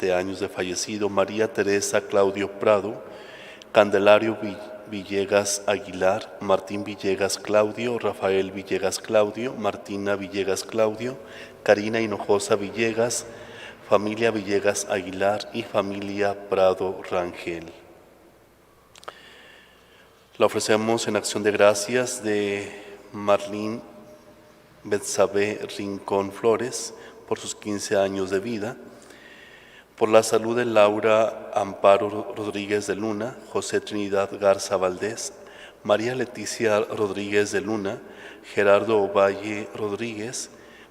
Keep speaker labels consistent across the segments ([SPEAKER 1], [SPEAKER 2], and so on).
[SPEAKER 1] 87 años de fallecido, María Teresa Claudio Prado, Candelario Villegas Aguilar, Martín Villegas Claudio, Rafael Villegas Claudio, Martina Villegas Claudio, Karina Hinojosa Villegas, familia Villegas Aguilar y familia Prado Rangel. La ofrecemos en acción de gracias de Marlene Betsabe Rincón Flores por sus 15 años de vida, por la salud de Laura Amparo Rodríguez de Luna, José Trinidad Garza Valdés, María Leticia Rodríguez de Luna, Gerardo Ovalle Rodríguez,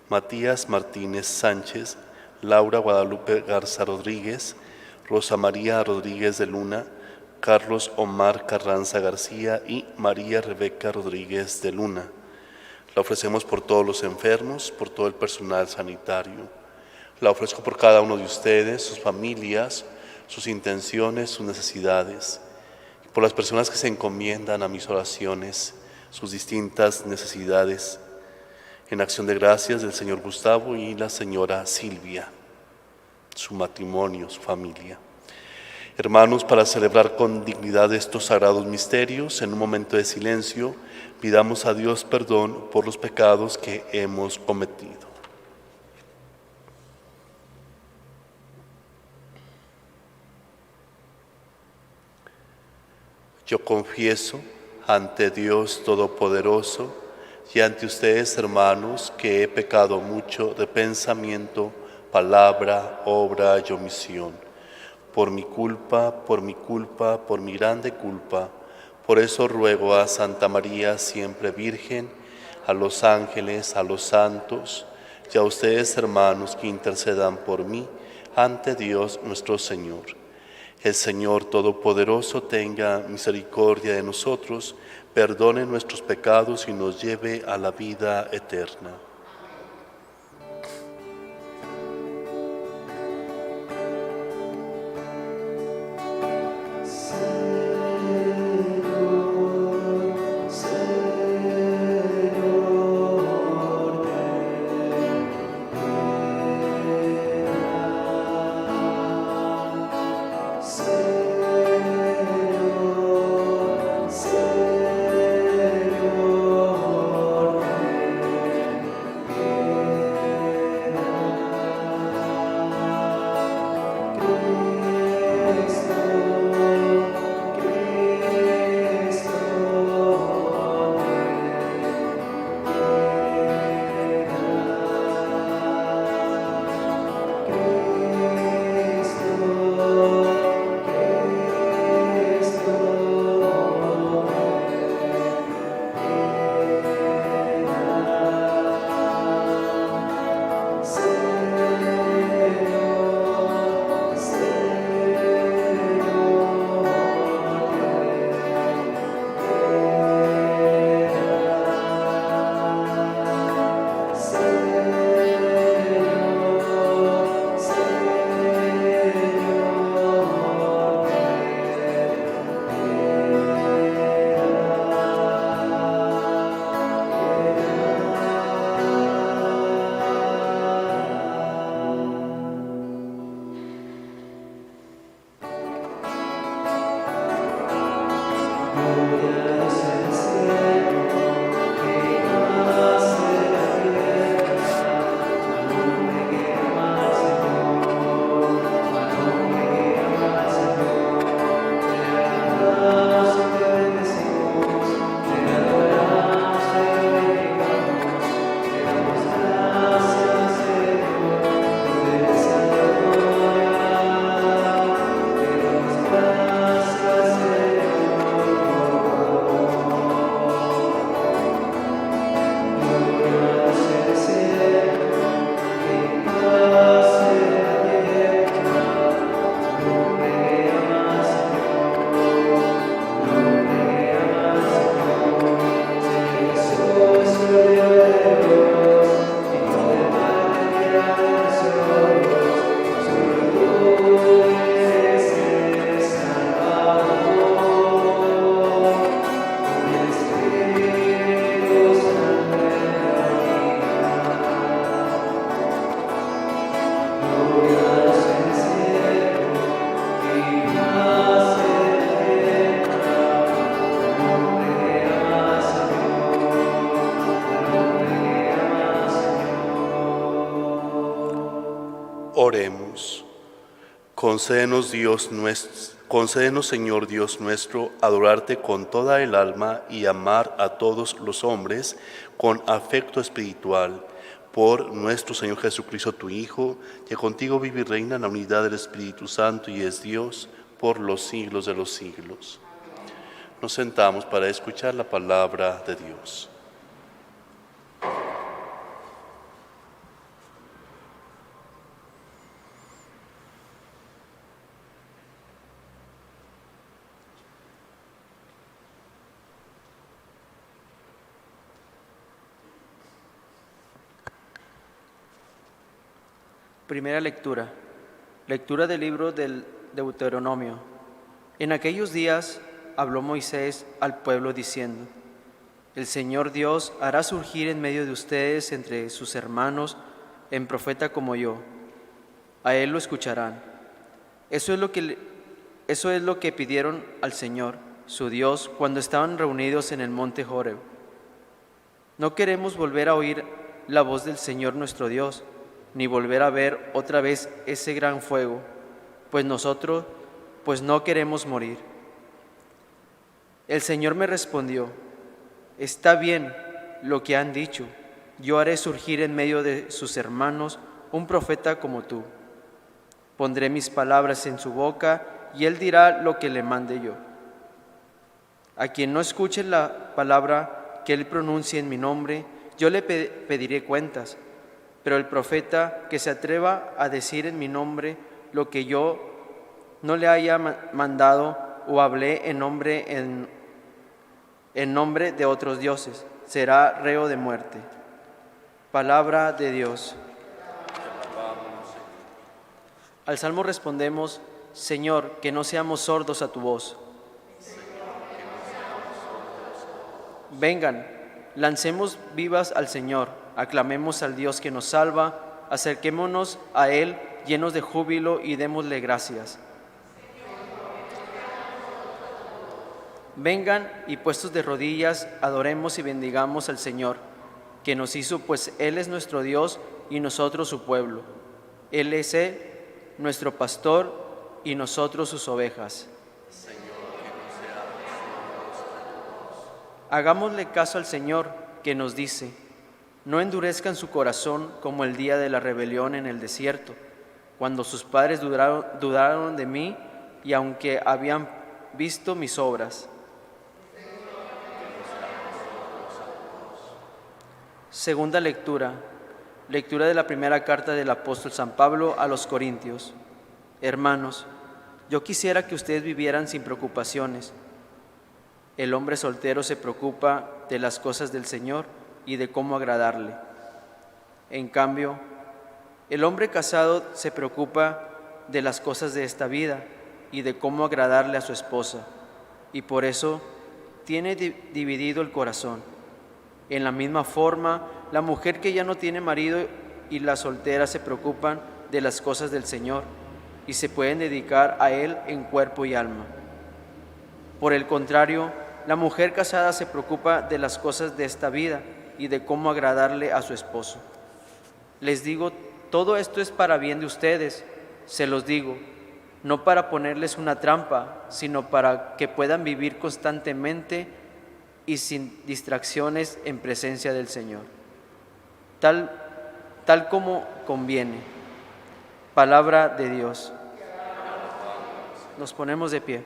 [SPEAKER 1] Matías Martínez Sánchez, Laura Guadalupe Garza Rodríguez, Rosa María Rodríguez de Luna, Carlos Omar Carranza García y María Rebeca Rodríguez de Luna. La ofrecemos por todos los enfermos, por todo el personal sanitario. La ofrezco por cada uno de ustedes, sus familias, sus intenciones, sus necesidades, por las personas que se encomiendan a mis oraciones, sus distintas necesidades, en acción de gracias del señor Gustavo y la señora Silvia, su matrimonio, su familia. Hermanos, para celebrar con dignidad estos sagrados misterios, en un momento de silencio, pidamos a Dios perdón por los pecados que hemos cometido. Yo confieso ante Dios Todopoderoso y ante ustedes, hermanos, que he pecado mucho de pensamiento, palabra, obra y omisión. Por mi culpa, por mi grande culpa. Por eso ruego a Santa María, siempre Virgen, a los ángeles, a los santos, y a ustedes, hermanos, que intercedan por mí ante Dios nuestro Señor. El Señor Todopoderoso tenga misericordia de nosotros, perdone nuestros pecados y nos lleve a la vida eterna. Concédenos, concédenos, Señor Dios nuestro, adorarte con toda el alma y amar a todos los hombres con afecto espiritual. Por nuestro Señor Jesucristo, tu Hijo, que contigo vive y reina en la unidad del Espíritu Santo y es Dios por los siglos de los siglos. Nos sentamos para escuchar la palabra de Dios.
[SPEAKER 2] Primera lectura. Lectura del libro del Deuteronomio. En aquellos días habló Moisés al pueblo diciendo: El Señor Dios hará surgir en medio de ustedes entre sus hermanos en profeta como yo. A él lo escucharán. Eso es lo que pidieron al Señor, su Dios, cuando estaban reunidos en el monte Horeb. No queremos volver a oír la voz del Señor nuestro Dios, ni volver a ver otra vez ese gran fuego, pues no queremos morir. El Señor me respondió: Está bien lo que han dicho, yo haré surgir en medio de sus hermanos un profeta como tú. Pondré mis palabras en su boca y él dirá lo que le mande yo. A quien no escuche la palabra que él pronuncie en mi nombre, yo le pediré cuentas. Pero el profeta que se atreva a decir en mi nombre lo que yo no le haya mandado o hablé en nombre de otros dioses, será reo de muerte. Palabra de Dios. Al Salmo respondemos: Señor, que no seamos sordos a tu voz. Vengan, lancemos vivas al Señor. Aclamemos al Dios que nos salva, acerquémonos a Él llenos de júbilo y démosle gracias. Vengan y puestos de rodillas, adoremos y bendigamos al Señor, que nos hizo, pues Él es nuestro Dios y nosotros su pueblo. Él es nuestro pastor y nosotros sus ovejas. Hagámosle caso al Señor, que nos dice: No endurezcan su corazón como el día de la rebelión en el desierto, cuando sus padres dudaron de mí y aunque habían visto mis obras. Segunda lectura. Lectura de la primera carta del apóstol San Pablo a los Corintios. Hermanos, yo quisiera que ustedes vivieran sin preocupaciones. El hombre soltero se preocupa de las cosas del Señor y de cómo agradarle. En cambio, el hombre casado se preocupa de las cosas de esta vida y de cómo agradarle a su esposa, y por eso tiene dividido el corazón. En la misma forma, la mujer que ya no tiene marido y la soltera se preocupan de las cosas del Señor y se pueden dedicar a Él en cuerpo y alma. Por el contrario, la mujer casada se preocupa de las cosas de esta vida y de cómo agradarle a su esposo. Les digo, todo esto es para bien de ustedes, se los digo, no para ponerles una trampa, sino para que puedan vivir constantemente y sin distracciones en presencia del Señor, tal como conviene. Palabra de Dios. Nos ponemos de pie.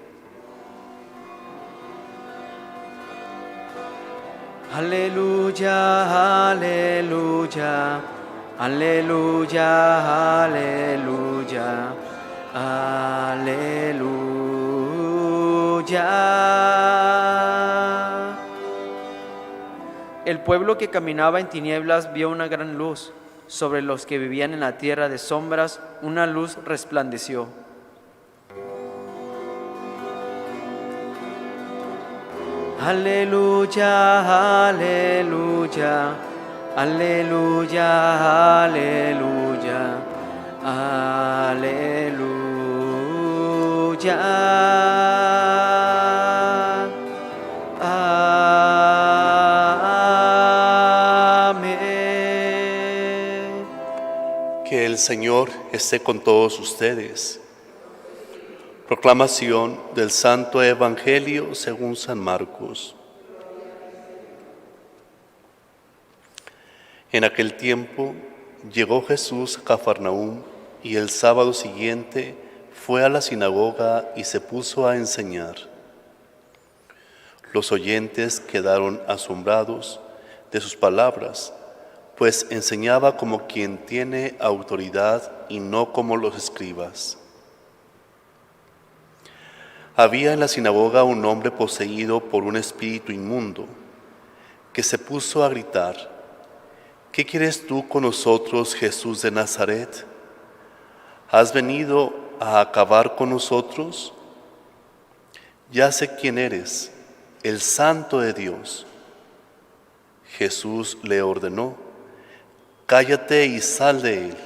[SPEAKER 2] Aleluya, aleluya, aleluya, aleluya, aleluya. El pueblo que caminaba en tinieblas vio una gran luz. Sobre los que vivían en la tierra de sombras, una luz resplandeció. Aleluya, aleluya, aleluya, aleluya, aleluya. Amén.
[SPEAKER 1] Que el Señor esté con todos ustedes. Proclamación del Santo Evangelio según San Marcos. En aquel tiempo llegó Jesús a Cafarnaúm y el sábado siguiente fue a la sinagoga y se puso a enseñar. Los oyentes quedaron asombrados de sus palabras, pues enseñaba como quien tiene autoridad y no como los escribas. Había en la sinagoga un hombre poseído por un espíritu inmundo, que se puso a gritar: ¿Qué quieres tú con nosotros, Jesús de Nazaret? ¿Has venido a acabar con nosotros? Ya sé quién eres, el Santo de Dios. Jesús le ordenó: cállate y sal de él.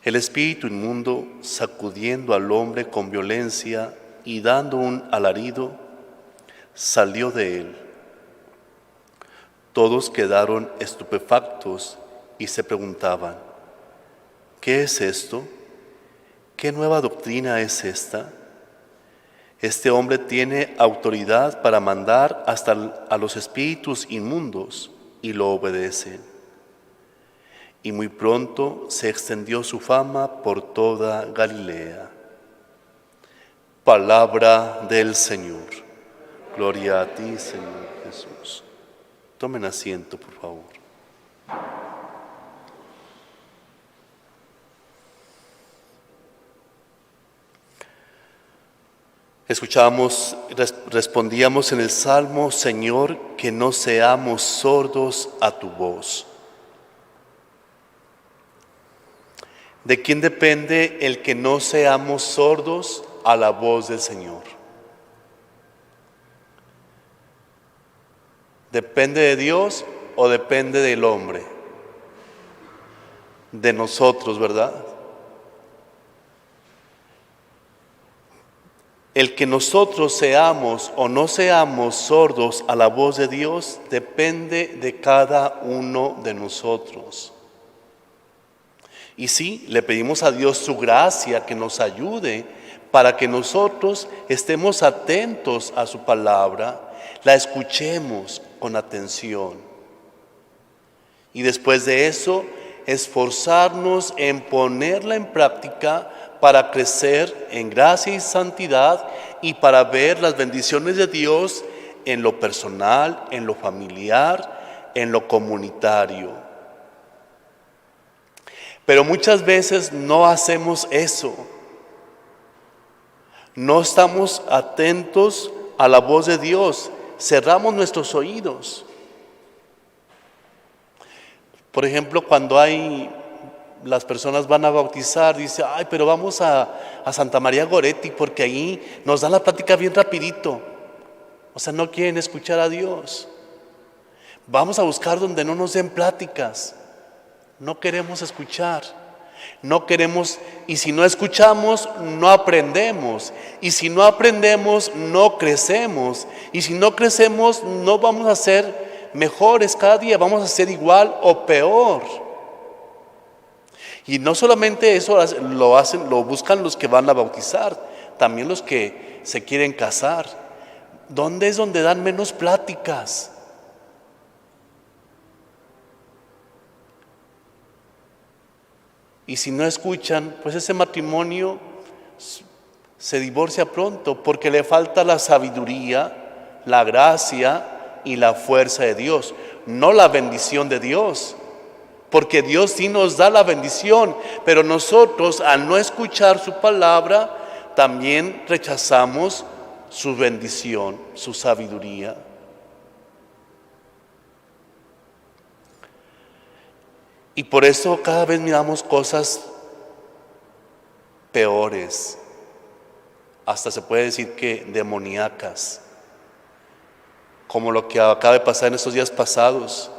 [SPEAKER 1] El espíritu inmundo, sacudiendo al hombre con violencia y dando un alarido, salió de él. Todos quedaron estupefactos y se preguntaban: ¿qué es esto? ¿Qué nueva doctrina es esta? Este hombre tiene autoridad para mandar hasta a los espíritus inmundos y lo obedecen. Y muy pronto se extendió su fama por toda Galilea. Palabra del Señor. Gloria a ti, Señor Jesús. Tomen asiento, por favor. Respondíamos en el Salmo: Señor, que no seamos sordos a tu voz. ¿De quién depende el que no seamos sordos a la voz del Señor? ¿Depende de Dios o depende del hombre? De nosotros, ¿verdad? El que nosotros seamos o no seamos sordos a la voz de Dios depende de cada uno de nosotros. Y sí, le pedimos a Dios su gracia que nos ayude para que nosotros estemos atentos a su palabra, la escuchemos con atención. Y después de eso, esforzarnos en ponerla en práctica para crecer en gracia y santidad y para ver las bendiciones de Dios en lo personal, en lo familiar, en lo comunitario. Pero muchas veces no hacemos eso. No estamos atentos a la voz de Dios. Cerramos nuestros oídos. Por ejemplo, cuando las personas van a bautizar, dice: ay, pero vamos a Santa María Goretti porque ahí nos dan la plática bien rapidito. O sea, no quieren escuchar a Dios. Vamos a buscar donde no nos den pláticas. No queremos escuchar, no queremos, y si no escuchamos, no aprendemos, y si no aprendemos, no crecemos, y si no crecemos, no vamos a ser mejores cada día, vamos a ser igual o peor. Y no solamente eso lo buscan los que van a bautizar, también los que se quieren casar. ¿Dónde es donde dan menos pláticas? Y si no escuchan, pues ese matrimonio se divorcia pronto porque le falta la sabiduría, la gracia y la fuerza de Dios, no la bendición de Dios. Porque Dios sí nos da la bendición, pero nosotros al no escuchar su palabra, también rechazamos su bendición, su sabiduría. Y por eso cada vez miramos cosas peores, hasta se puede decir que demoníacas, como lo que acaba de pasar en estos días pasados,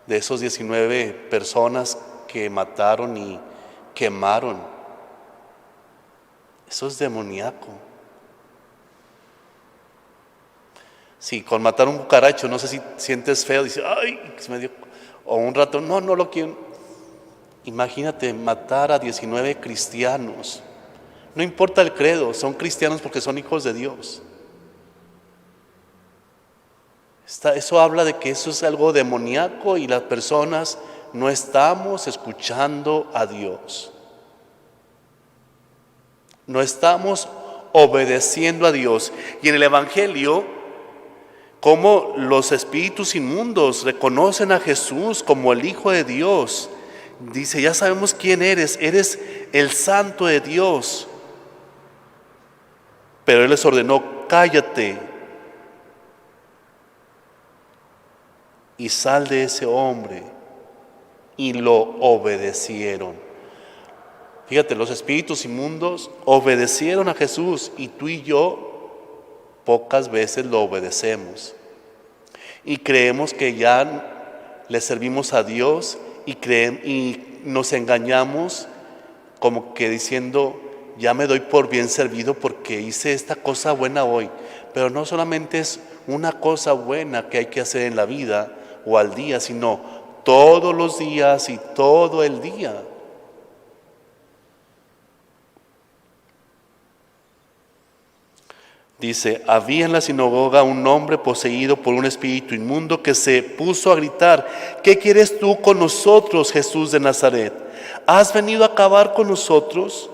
[SPEAKER 1] de esos 19 personas que mataron y quemaron. Eso es demoníaco. Sí, con matar un cucaracho, no sé si sientes feo, dices: ay, se me dio. O un ratón, no lo quiero. Imagínate matar a 19 cristianos. No importa el credo, son cristianos porque son hijos de Dios. Eso habla de que eso es algo demoníaco y las personas no estamos escuchando a Dios. No estamos obedeciendo a Dios. Y en el Evangelio, como los espíritus inmundos reconocen a Jesús como el Hijo de Dios. Dice, ya sabemos quién eres el Santo de Dios. Pero Él les ordenó, cállate y sal de ese hombre. Y lo obedecieron. Fíjate, los espíritus inmundos obedecieron a Jesús y tú y yo pocas veces lo obedecemos. Y creemos que ya le servimos a Dios y nos engañamos como que diciendo, ya me doy por bien servido porque hice esta cosa buena hoy. Pero no solamente es una cosa buena que hay que hacer en la vida o al día, sino todos los días y todo el día. Dice, había en la sinagoga un hombre poseído por un espíritu inmundo que se puso a gritar, ¿qué quieres tú con nosotros, Jesús de Nazaret? ¿Has venido a acabar con nosotros?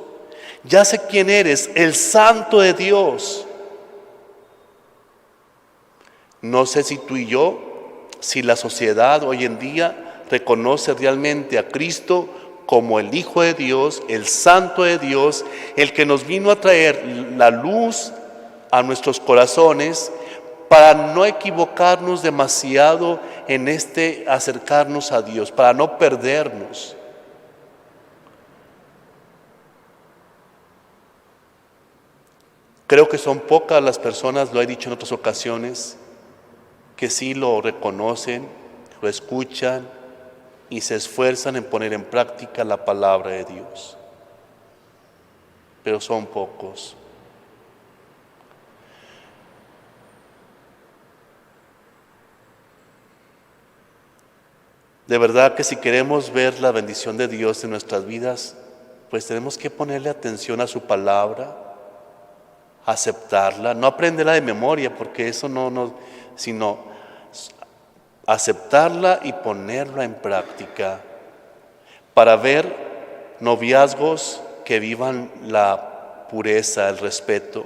[SPEAKER 1] Ya sé quién eres, el Santo de Dios. No sé si tú y yo, si la sociedad hoy en día reconoce realmente a Cristo como el Hijo de Dios, el Santo de Dios, el que nos vino a traer la luz a nuestros corazones para no equivocarnos demasiado en acercarnos a Dios, para no perdernos. Creo que son pocas las personas, lo he dicho en otras ocasiones, que sí lo reconocen, lo escuchan y se esfuerzan en poner en práctica la palabra de Dios. Pero son pocos. De verdad que si queremos ver la bendición de Dios en nuestras vidas, pues tenemos que ponerle atención a su palabra, aceptarla, no aprenderla de memoria, porque eso sino aceptarla y ponerla en práctica, para ver noviazgos que vivan la pureza, el respeto,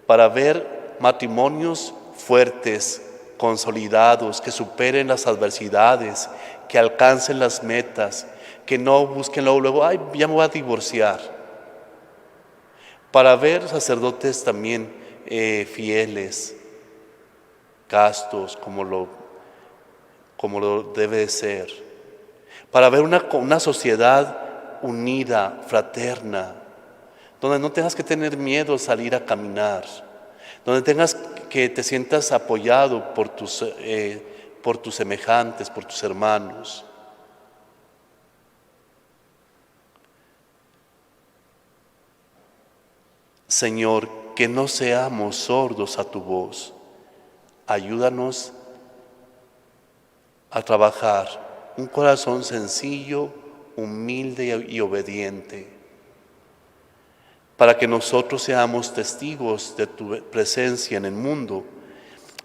[SPEAKER 1] para ver matrimonios fuertes, consolidados, que superen las adversidades, que alcancen las metas, que no busquen luego, ay, ya me voy a divorciar. Para ver sacerdotes también fieles, castos, como lo debe de ser. Para ver una sociedad unida, fraterna, donde no tengas que tener miedo a salir a caminar, donde tengas que te sientas apoyado por tus semejantes, por tus hermanos. Señor, que no seamos sordos a tu voz. Ayúdanos a trabajar un corazón sencillo, humilde y obediente, para que nosotros seamos testigos de tu presencia en el mundo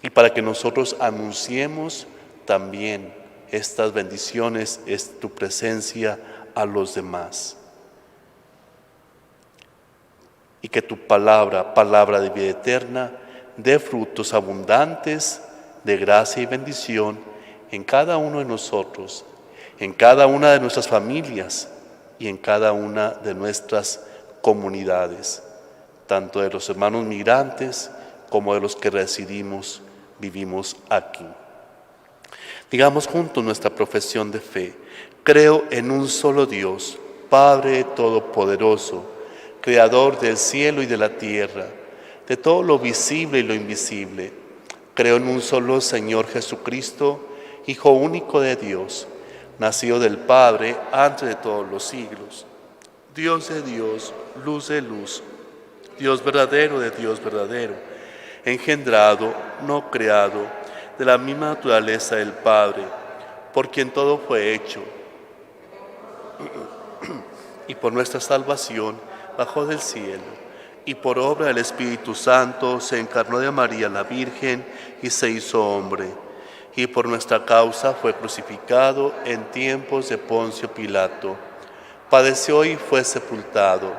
[SPEAKER 1] y para que nosotros anunciemos también estas bendiciones, tu presencia a los demás. Y que tu palabra de vida eterna, dé frutos abundantes de gracia y bendición en cada uno de nosotros, en cada una de nuestras familias y en cada una de nuestras comunidades, tanto de los hermanos migrantes como de los que vivimos aquí. Digamos juntos nuestra profesión de fe. Creo en un solo Dios, Padre Todopoderoso, Creador del cielo y de la tierra, de todo lo visible y lo invisible. Creo en un solo Señor Jesucristo, Hijo único de Dios, nacido del Padre antes de todos los siglos. Dios de Dios, luz de luz, Dios verdadero de Dios verdadero, engendrado, no creado, de la misma naturaleza del Padre, por quien todo fue hecho, y por nuestra salvación bajó del cielo y por obra del Espíritu Santo se encarnó de María la Virgen y se hizo hombre. Y por nuestra causa fue crucificado en tiempos de Poncio Pilato. Padeció y fue sepultado.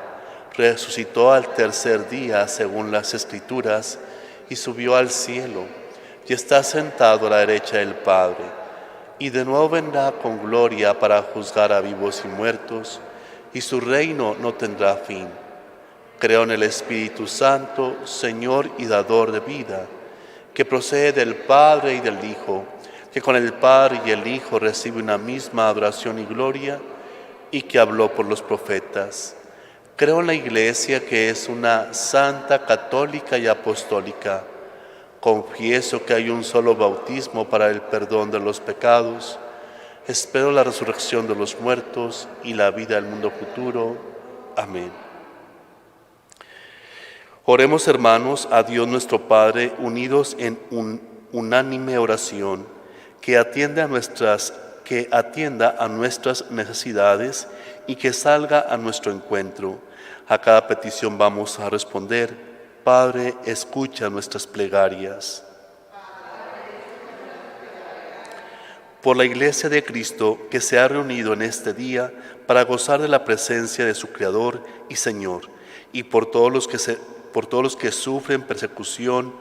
[SPEAKER 1] Resucitó al tercer día según las Escrituras y subió al cielo y está sentado a la derecha del Padre. Y de nuevo vendrá con gloria para juzgar a vivos y muertos, y su reino no tendrá fin. Creo en el Espíritu Santo, Señor y dador de vida, que procede del Padre y del Hijo, que con el Padre y el Hijo recibe una misma adoración y gloria, y que habló por los profetas. Creo en la Iglesia, que es una santa, católica y apostólica. Confieso que hay un solo bautismo para el perdón de los pecados. Espero la resurrección de los muertos y la vida del mundo futuro. Amén. Oremos, hermanos, a Dios nuestro Padre, unidos en unánime oración, que atienda a nuestras necesidades y que salga a nuestro encuentro. A cada petición vamos a responder: Padre, escucha nuestras plegarias. Por la Iglesia de Cristo, que se ha reunido en este día para gozar de la presencia de su Creador y Señor, y por todos los que sufren persecución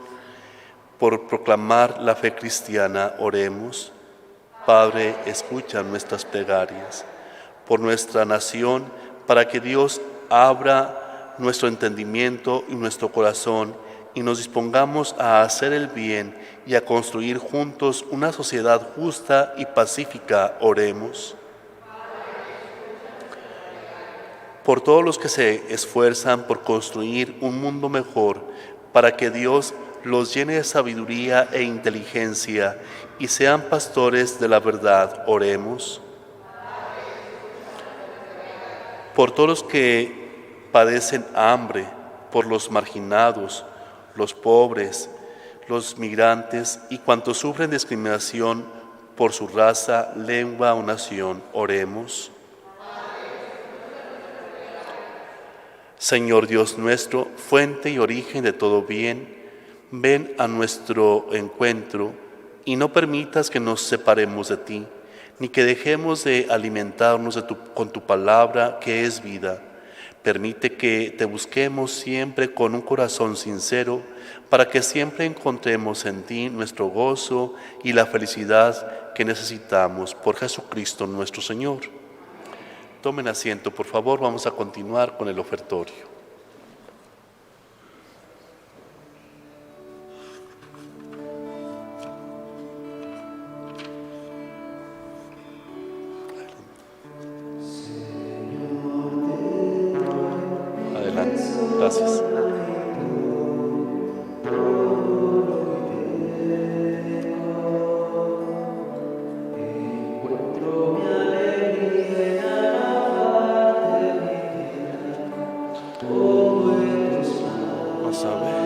[SPEAKER 1] por proclamar la fe cristiana, oremos. Padre, escucha nuestras plegarias. Por nuestra nación, para que Dios abra nuestro entendimiento y nuestro corazón y nos dispongamos a hacer el bien y a construir juntos una sociedad justa y pacífica, oremos. Por todos los que se esfuerzan por construir un mundo mejor, para que Dios los llene de sabiduría e inteligencia y sean pastores de la verdad, oremos. Por todos los que padecen hambre, por los marginados, los pobres, los migrantes y cuantos sufren discriminación por su raza, lengua o nación, oremos. Señor Dios nuestro, fuente y origen de todo bien, ven a nuestro encuentro y no permitas que nos separemos de ti, ni que dejemos de alimentarnos con tu palabra, que es vida. Permite que te busquemos siempre con un corazón sincero, para que siempre encontremos en ti nuestro gozo y la felicidad que necesitamos, por Jesucristo nuestro Señor. Tomen asiento, por favor, vamos a continuar con el ofertorio. Adelante, gracias. Vamos a ver.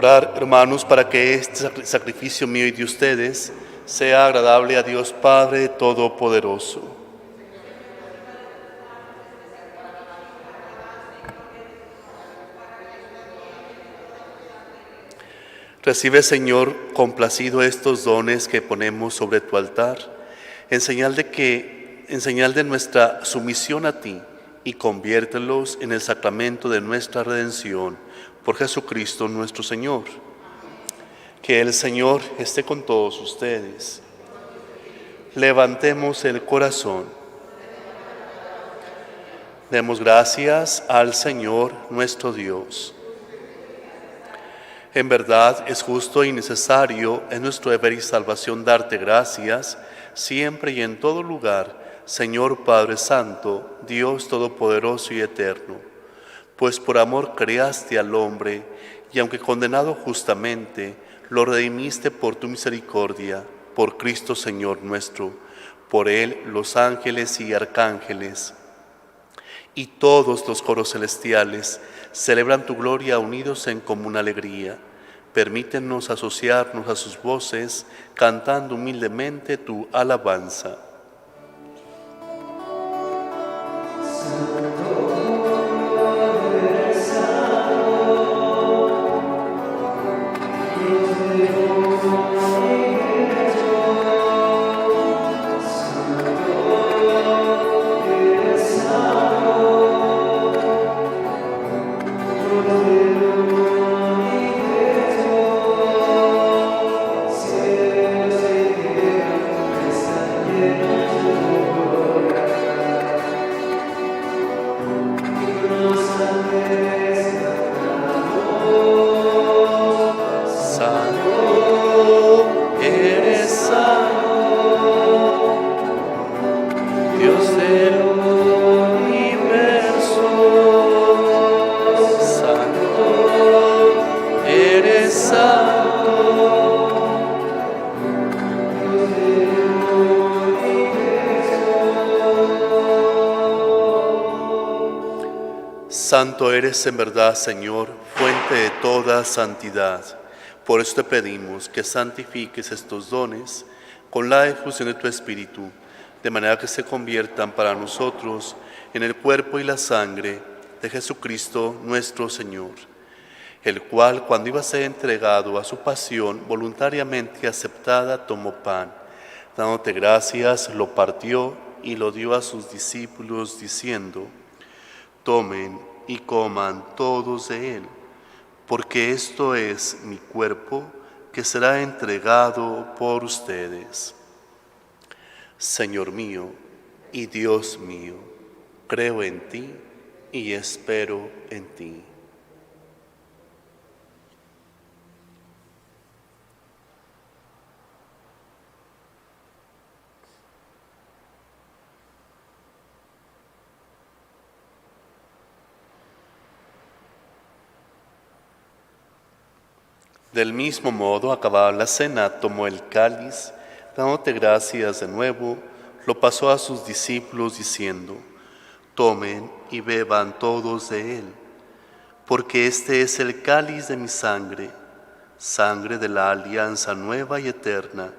[SPEAKER 1] Orar, hermanos, para que este sacrificio mío y de ustedes sea agradable a Dios Padre Todopoderoso. Recibe, Señor, complacido estos dones que ponemos sobre tu altar, en señal de nuestra sumisión a ti, y conviértelos en el sacramento de nuestra redención, por Jesucristo nuestro Señor. Que el Señor esté con todos ustedes. Levantemos el corazón. Demos gracias al Señor nuestro Dios. En verdad es justo y necesario, en nuestro deber y salvación, darte gracias, siempre y en todo lugar, Señor Padre Santo, Dios Todopoderoso y Eterno, pues por amor creaste al hombre, y aunque condenado justamente, lo redimiste por tu misericordia, por Cristo Señor nuestro. Por Él los ángeles y arcángeles y todos los coros celestiales celebran tu gloria unidos en común alegría. Permítenos asociarnos a sus voces, cantando humildemente tu alabanza. Santo eres en verdad, Señor, fuente de toda santidad. Por eso te pedimos que santifiques estos dones con la efusión de tu Espíritu, de manera que se conviertan para nosotros en el cuerpo y la sangre de Jesucristo nuestro Señor, el cual, cuando iba a ser entregado a su pasión voluntariamente aceptada, tomó pan, dándote gracias, lo partió y lo dio a sus discípulos, diciendo: tomen y coman todos de él, porque esto es mi cuerpo que será entregado por ustedes. Señor mío y Dios mío, creo en ti y espero en ti. Del mismo modo, acabada la cena, tomó el cáliz, dándote gracias de nuevo, lo pasó a sus discípulos diciendo: tomen y beban todos de él, porque este es el cáliz de mi sangre, sangre de la alianza nueva y eterna,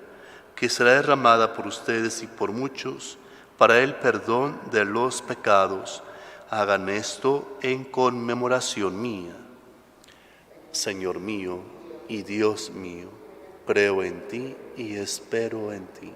[SPEAKER 1] que será derramada por ustedes y por muchos para el perdón de los pecados. Hagan esto en conmemoración mía. Señor mío y Dios mío, creo en ti y espero en ti.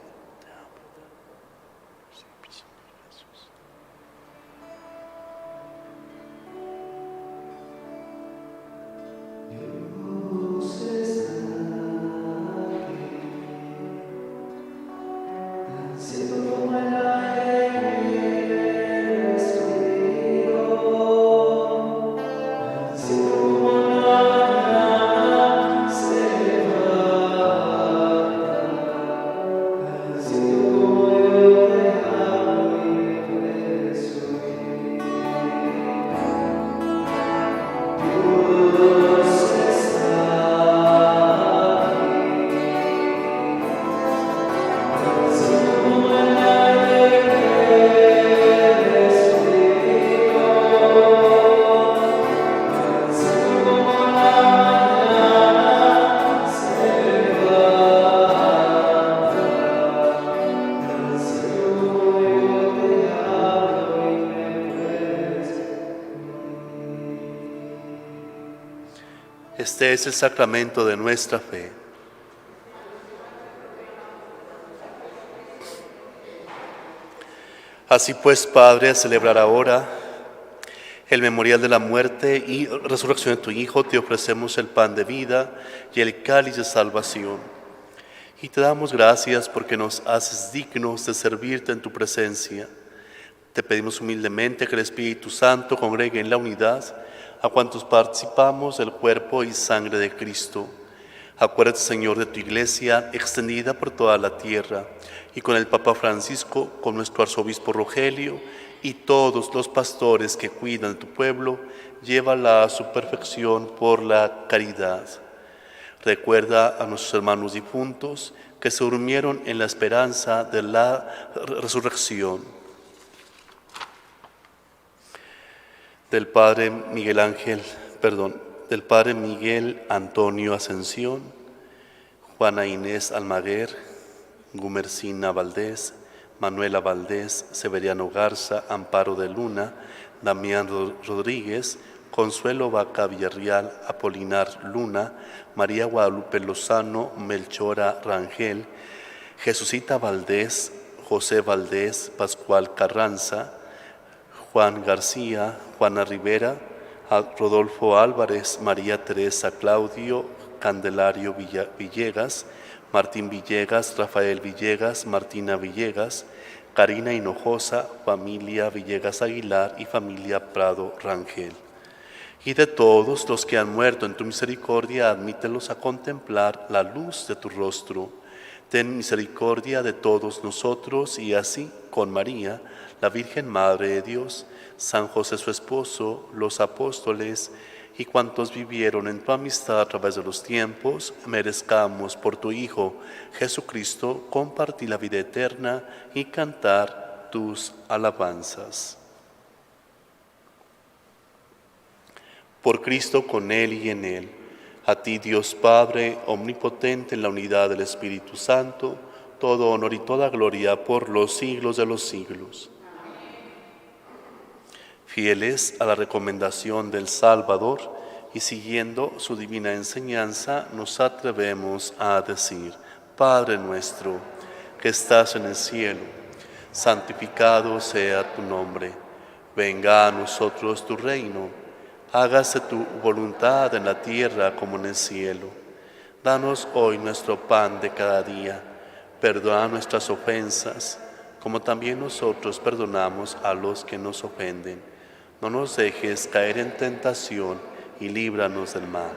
[SPEAKER 1] Este es el sacramento de nuestra fe. Así pues, Padre, a celebrar ahora el memorial de la muerte y resurrección de tu Hijo, te ofrecemos el pan de vida y el cáliz de salvación. Y te damos gracias porque nos haces dignos de servirte en tu presencia. Te pedimos humildemente que el Espíritu Santo congregue en la unidad a cuantos participamos del cuerpo y sangre de Cristo. Acuérdate, Señor, de tu iglesia extendida por toda la tierra, y con el Papa Francisco, con nuestro arzobispo Rogelio y todos los pastores que cuidan de tu pueblo, llévala a su perfección por la caridad. Recuerda a nuestros hermanos difuntos que se durmieron en la esperanza de la resurrección. Del Padre Miguel Antonio Ascensión, Juana Inés Almaguer, Gumercina Valdés, Manuela Valdés, Severiano Garza, Amparo de Luna, Damián Rodríguez, Consuelo Vaca Villarreal, Apolinar Luna, María Guadalupe Lozano, Melchora Rangel, Jesucita Valdés, José Valdés, Pascual Carranza, Juan García, Juana Rivera, Rodolfo Álvarez, María Teresa Claudio, Candelario Villegas, Martín Villegas, Rafael Villegas, Martina Villegas, Karina Hinojosa, familia Villegas Aguilar y familia Prado Rangel. Y de todos los que han muerto en tu misericordia, admítelos a contemplar la luz de tu rostro. Ten misericordia de todos nosotros y así, con María, la Virgen Madre de Dios, San José su esposo, los apóstoles y cuantos vivieron en tu amistad a través de los tiempos, merezcamos por tu Hijo Jesucristo compartir la vida eterna y cantar tus alabanzas. Por Cristo, con Él y en Él, a ti Dios Padre, omnipotente en la unidad del Espíritu Santo, todo honor y toda gloria por los siglos de los siglos. Fieles a la recomendación del Salvador y siguiendo su divina enseñanza, nos atrevemos a decir: Padre nuestro, que estás en el cielo, santificado sea tu nombre. Venga a nosotros tu reino. Hágase tu voluntad en la tierra como en el cielo. Danos hoy nuestro pan de cada día. Perdona nuestras ofensas, como también nosotros perdonamos a los que nos ofenden. No nos dejes caer en tentación y líbranos del mal.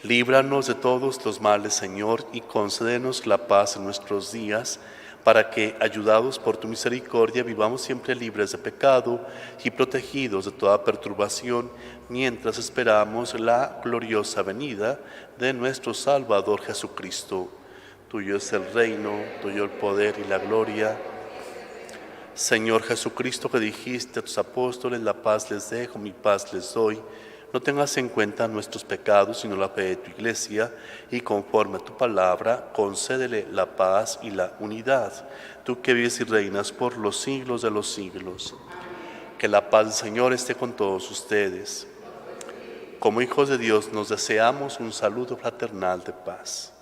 [SPEAKER 1] Líbranos de todos los males, Señor, y concédenos la paz en nuestros días, para que, ayudados por tu misericordia, vivamos siempre libres de pecado y protegidos de toda perturbación, mientras esperamos la gloriosa venida de nuestro Salvador Jesucristo. Tuyo es el reino, tuyo el poder y la gloria. Señor Jesucristo, que dijiste a tus apóstoles: la paz les dejo, mi paz les doy, no tengas en cuenta nuestros pecados, sino la fe de tu iglesia, y conforme a tu palabra, concédele la paz y la unidad. Tú que vives y reinas por los siglos de los siglos. Que la paz del Señor esté con todos ustedes. Como hijos de Dios, nos deseamos un saludo fraternal de paz.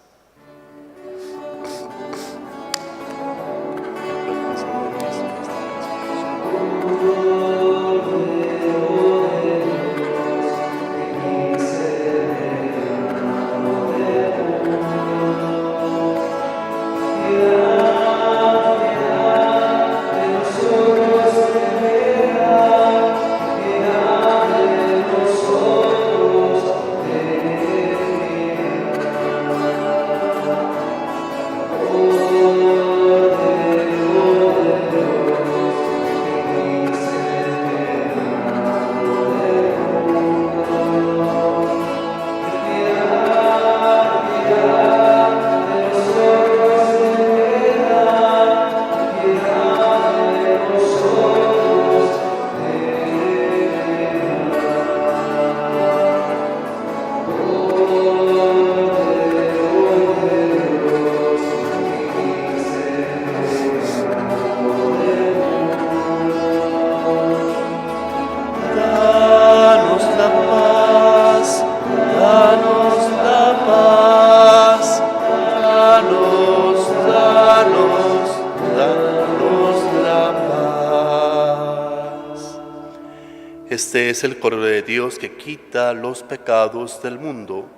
[SPEAKER 1] Este es el Cordero de Dios que quita los pecados del mundo.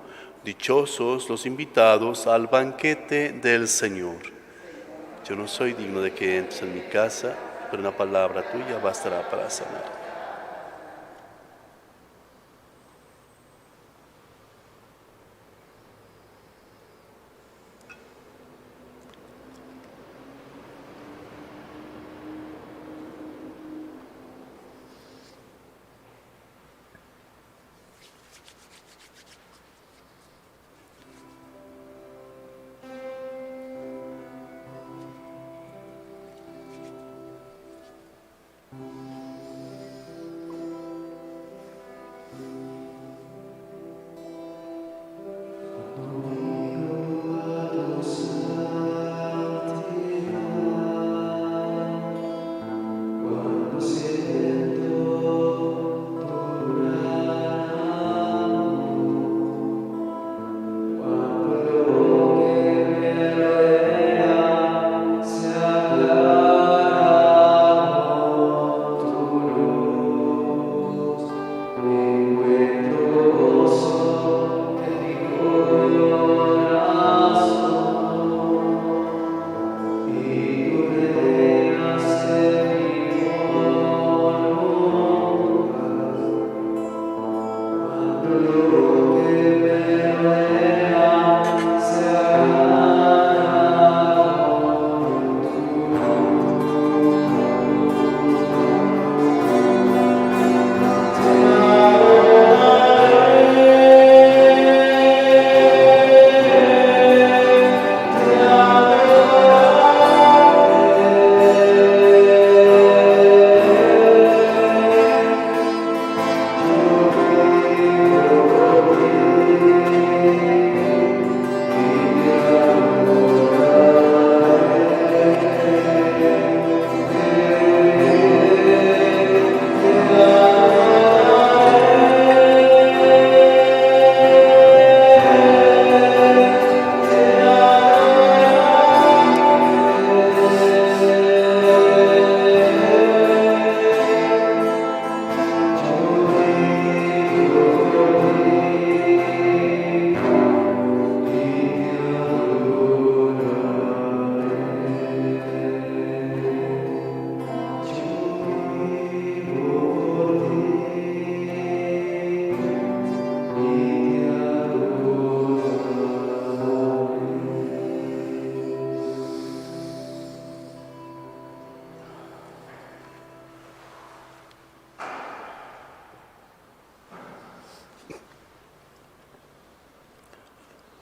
[SPEAKER 1] Dichosos los invitados al banquete del Señor. Yo no soy digno de que entres en mi casa, pero una palabra tuya bastará para sanar.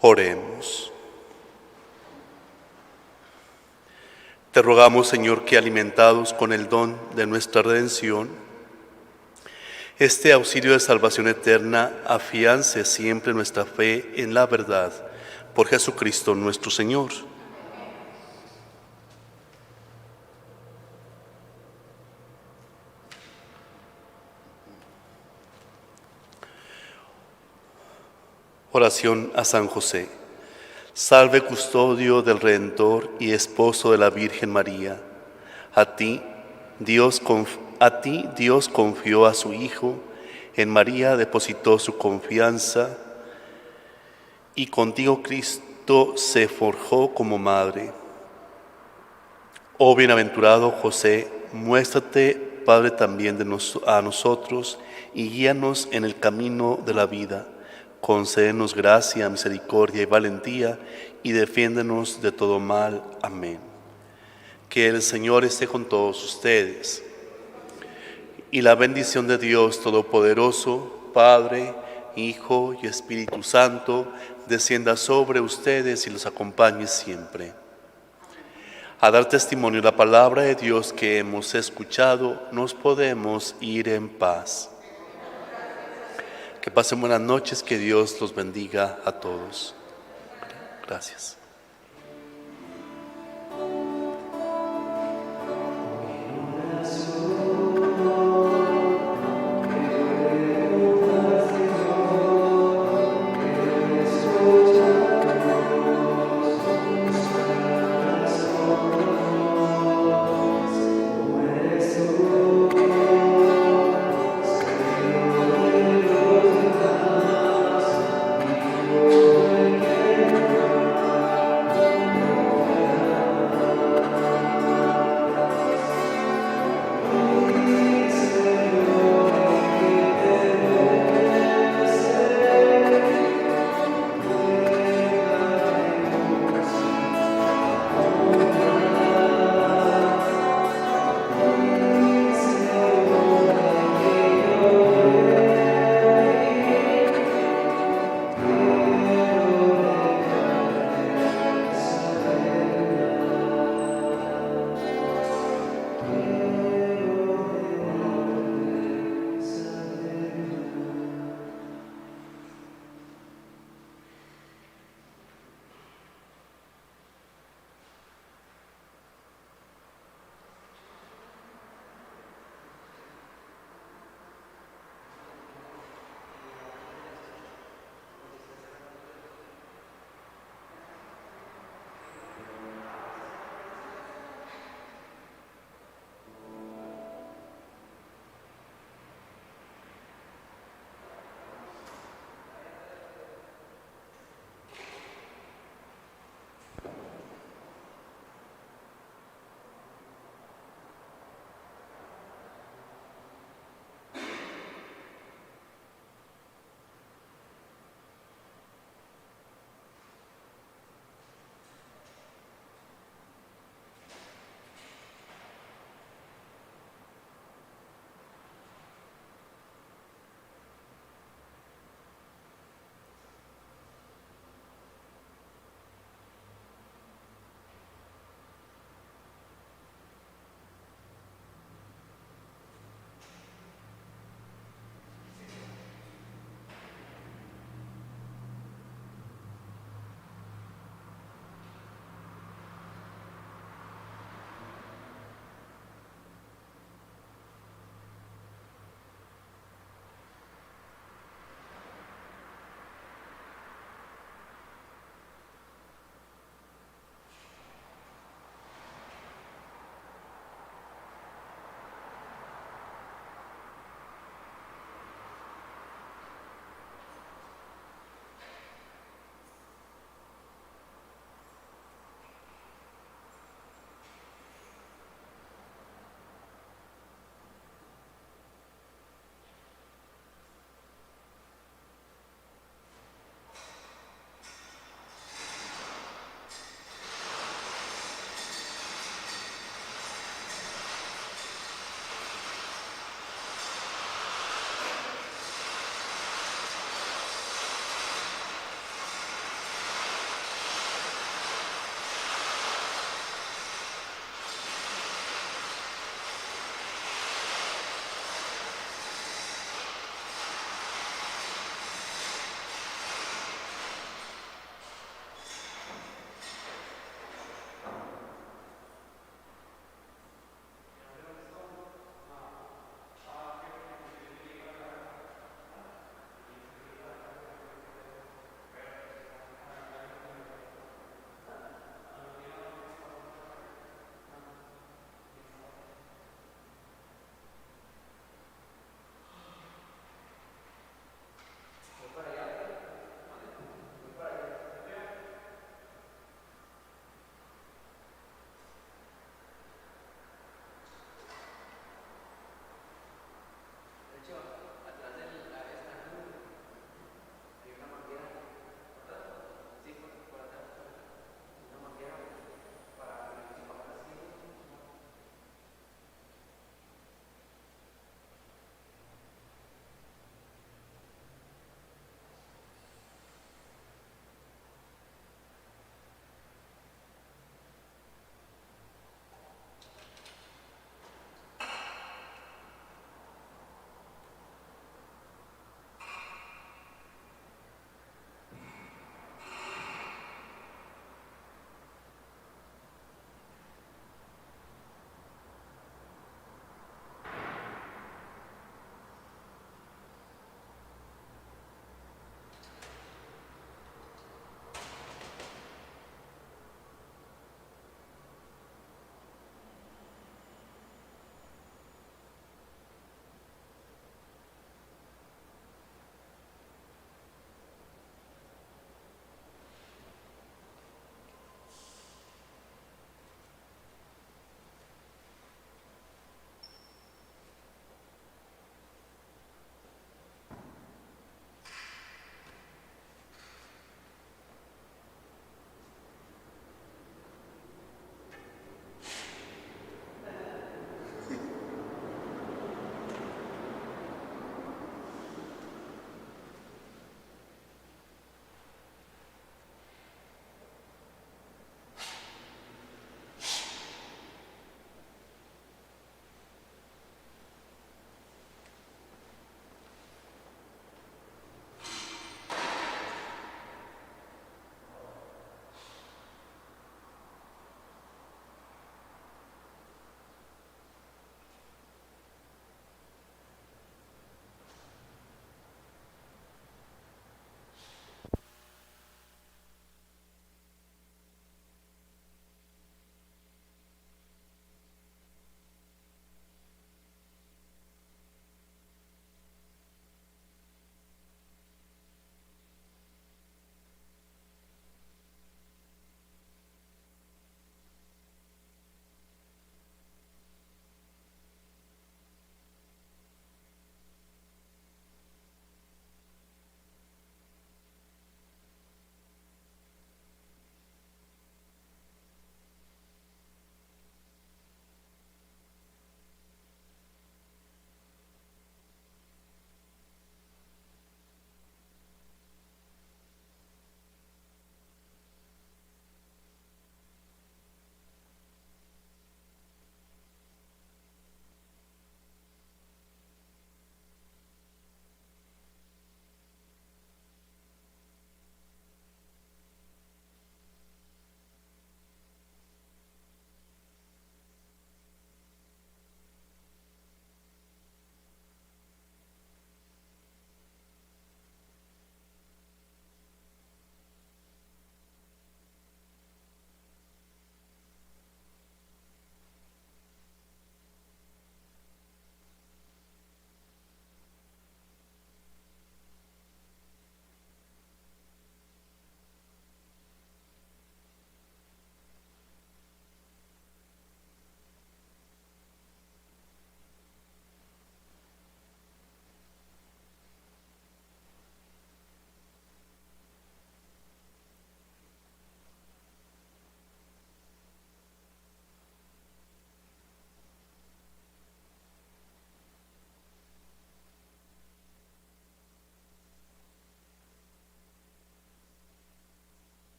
[SPEAKER 1] Oremos. Te rogamos, Señor, que alimentados con el don de nuestra redención, este auxilio de salvación eterna afiance siempre nuestra fe en la verdad, por Jesucristo nuestro Señor. Oración a San José. Salve, custodio del Redentor y esposo de la Virgen María. A ti Dios confió a su Hijo, en María depositó su confianza y contigo Cristo se forjó como madre. Oh bienaventurado José, muéstrate Padre también a nosotros y guíanos en el camino de la vida. Concédenos gracia, misericordia y valentía, y defiéndenos de todo mal. Amén. Que el Señor esté con todos ustedes. Y la bendición de Dios Todopoderoso, Padre, Hijo y Espíritu Santo, descienda sobre ustedes y los acompañe siempre. A dar testimonio de la palabra de Dios que hemos escuchado, nos podemos ir en paz. Que pasen buenas noches, que Dios los bendiga a todos. Gracias.